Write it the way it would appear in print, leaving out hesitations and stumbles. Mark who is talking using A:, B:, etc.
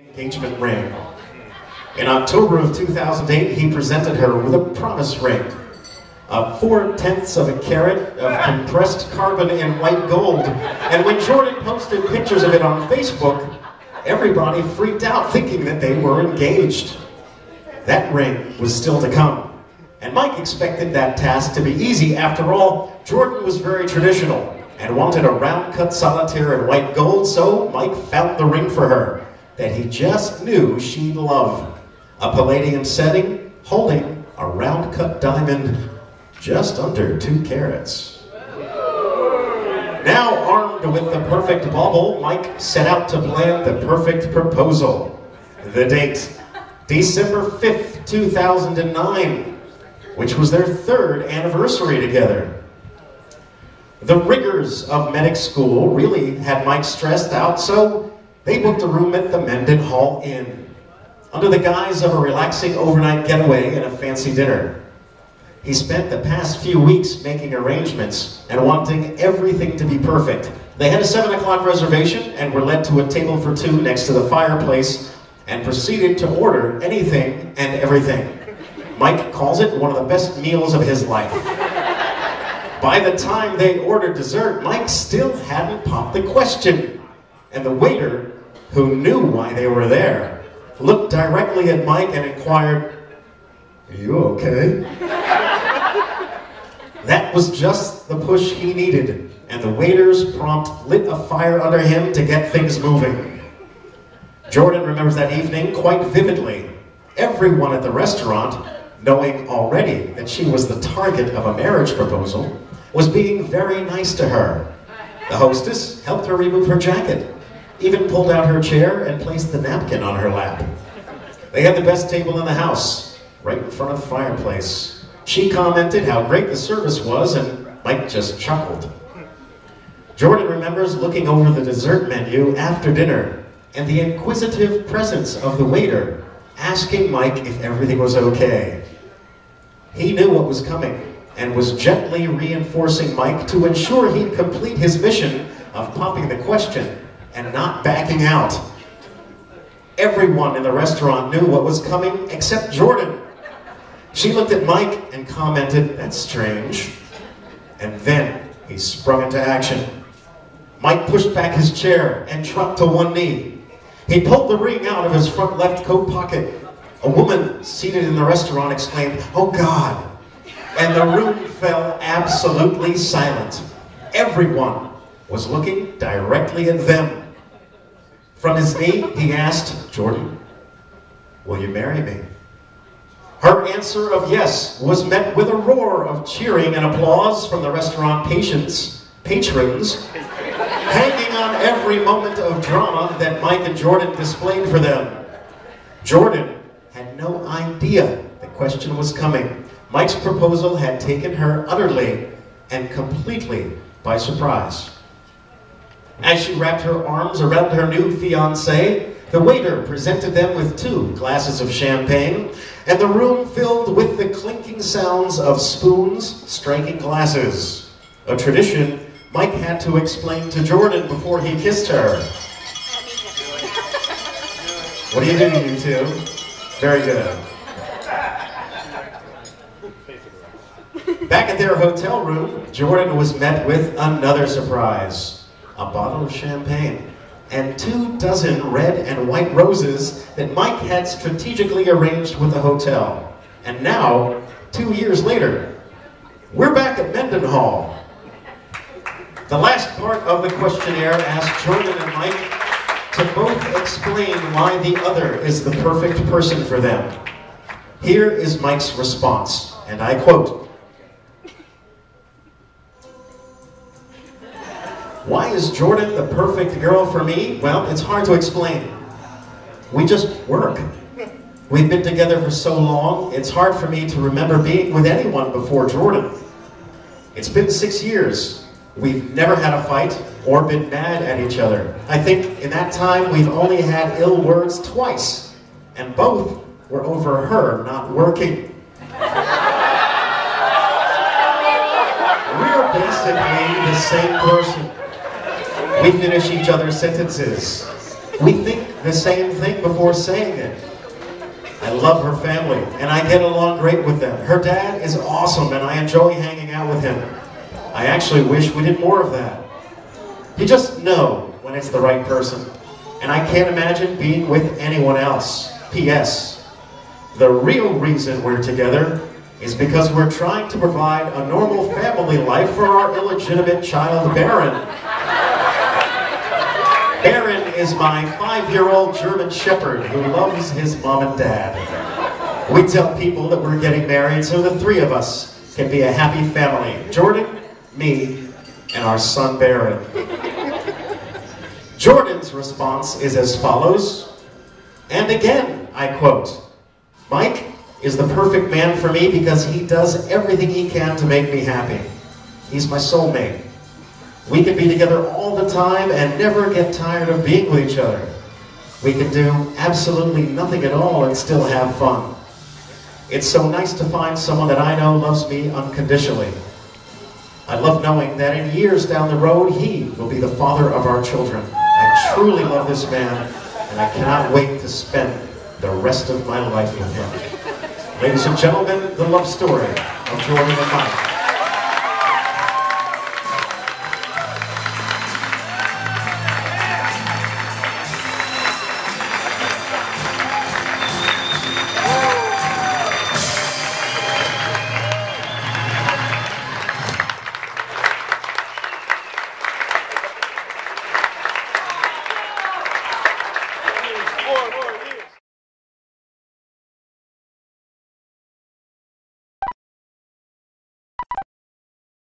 A: engagement ring. In October of 2008, he presented her with a promise ring, 4/10 of a carat of compressed carbon in white gold. And when Jordan posted pictures of it on Facebook, everybody freaked out thinking that they were engaged. That ring was still to come. And Mike expected that task to be easy. After all, Jordan was very traditional and wanted a round-cut solitaire in white gold, so Mike found the ring for her that he just knew she'd love. A palladium setting holding a round-cut diamond just under 2 carats. Now armed with the perfect bauble, Mike set out to plan the perfect proposal. The date, December 5th, 2009, which was their 3rd anniversary together. The rigors of medic school really had Mike stressed out, so they booked a room at the Mendenhall Inn, under the guise of a relaxing overnight getaway and a fancy dinner. He spent the past few weeks making arrangements and wanting everything to be perfect. They had a 7 o'clock reservation and were led to a table for 2 next to the fireplace and proceeded to order anything and everything. Mike calls it one of the best meals of his life. By the time they ordered dessert, Mike still hadn't popped the question. And the waiter, who knew why they were there, looked directly at Mike and inquired, "Are you okay?" That was just the push he needed, and the waiter's prompt lit a fire under him to get things moving. Jordan remembers that evening quite vividly. Everyone at the restaurant, knowing already that she was the target of a marriage proposal, was being very nice to her. The hostess helped her remove her jacket, even pulled out her chair and placed the napkin on her lap. They had the best table in the house, right in front of the fireplace. She commented how great the service was, and Mike just chuckled. Jordan remembers looking over the dessert menu after dinner, and the inquisitive presence of the waiter, asking Mike if everything was okay. He knew what was coming, and was gently reinforcing Mike to ensure he'd complete his mission of popping the question and not backing out. Everyone in the restaurant knew what was coming except Jordan. She looked at Mike and commented, "That's strange." And then he sprung into action. Mike pushed back his chair and dropped to one knee. He pulled the ring out of his front left coat pocket. A woman seated in the restaurant exclaimed, "Oh God!" And the room fell absolutely silent. Everyone was looking directly at them. From his knee, he asked, "Jordan, will you marry me?" Her answer of yes was met with a roar of cheering and applause from the restaurant patrons, hanging on every moment of drama that Mike and Jordan displayed for them. Jordan had no idea the question was coming. Mike's proposal had taken her utterly and completely by surprise. As she wrapped her arms around her new fiancé, the waiter presented them with 2 glasses of champagne, and the room filled with the clinking sounds of spoons striking glasses. A tradition Mike had to explain to Jordan before he kissed her. What are you doing, you two? Very good. Back at their hotel room, Jordan was met with another surprise. A bottle of champagne and 24 red and white roses that Mike had strategically arranged with the hotel. And now, 2 years later, we're back at Mendenhall. The last part of the questionnaire asked Jordan and Mike to both explain why the other is the perfect person for them. Here is Mike's response, and I quote, "Why is Jordan the perfect girl for me? Well, it's hard to explain. We just work. We've been together for so long, it's hard for me to remember being with anyone before Jordan. It's been 6 years. We've never had a fight or been mad at each other. I think in that time we've only had ill words twice, and both were over her not working. We're basically the same person. We finish each other's sentences. We think the same thing before saying it. I love her family, and I get along great with them. Her dad is awesome, and I enjoy hanging out with him. I actually wish we did more of that. You just know when it's the right person, and I can't imagine being with anyone else. P.S. The real reason we're together is because we're trying to provide a normal family life for our illegitimate child, Baron. Baron is my 5-year-old German Shepherd who loves his mom and dad. We tell people that we're getting married so the three of us can be a happy family. Jordan, me, and our son, Baron. Jordan's response is as follows, and again, I quote, "Mike is the perfect man for me because he does everything he can to make me happy. He's my soulmate. We can be together all the time and never get tired of being with each other. We can do absolutely nothing at all and still have fun. It's so nice to find someone that I know loves me unconditionally. I love knowing that in years down the road, he will be the father of our children. I truly love this man, and I cannot wait to spend the rest of my life with him." Ladies and gentlemen, the love story of Jordan and Mike.